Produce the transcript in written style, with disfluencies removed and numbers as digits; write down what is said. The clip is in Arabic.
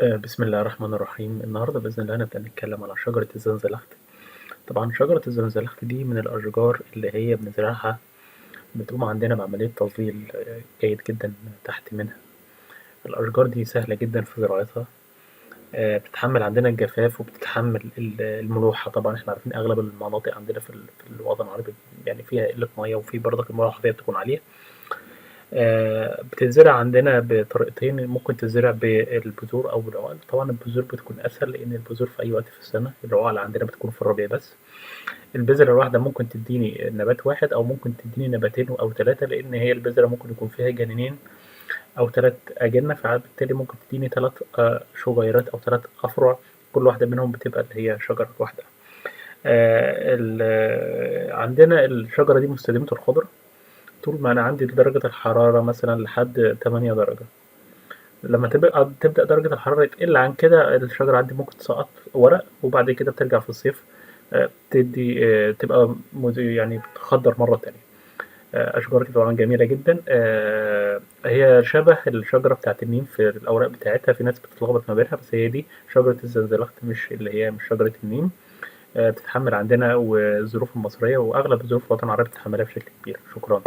بسم الله الرحمن الرحيم. النهاردة بإذن الله هنبدأ نتكلم على شجرة الزنزلخت. طبعا شجرة الزنزلخت دي من الأشجار اللي هي بنزرعها بتقوم عندنا بعملية تظليل جيد جدا تحت منها. الأشجار دي سهلة جدا في زراعتها، بتتحمل عندنا الجفاف وبتتحمل الملوحة. طبعا احنا عارفين أغلب المناطق عندنا في الوطن العربي يعني فيها قلة مية، وفي برضك المياه الحفيظية بتكون عالية. بتتزرع عندنا بطريقتين، ممكن تتزرع بالبذور أو بالعقل. طبعا البذور بتكون أسهل لأن البذور في أي وقت في السنة، العقل عندنا بتكون في الربيع بس. البذرة الواحدة ممكن تديني نبات واحد أو ممكن تديني نباتين أو ثلاثة، لأن هي البذرة ممكن يكون فيها جنينين أو ثلاث أجنة، فبالتالي ممكن تديني ثلاث شجيرات أو ثلاث أفرع، كل واحدة منهم بتبقى اللي هي شجرة واحدة. عندنا الشجرة دي مستديمة الخضرة طول ما أنا عندي درجة الحرارة مثلا لحد 8 درجة. لما تبدأ درجة الحرارة تقل عن كده، الشجرة عندي ممكن تسقط ورق، وبعد كده بترجع في الصيف تدي تبقى يعني بتخضر مرة تانية. أشجار طبعا جميلة جدا. هي شبه الشجرة بتاعت النيم في الأوراق بتاعتها، في ناس بتتلخبط ما بينها، بس هي دي شجرة الزنزلخت، مش اللي هي مش شجرة النيم. بتتحمل عندنا والظروف المصرية وأغلب الظروف الوطن العربي بتتحملها بشكل كبير. شكرا.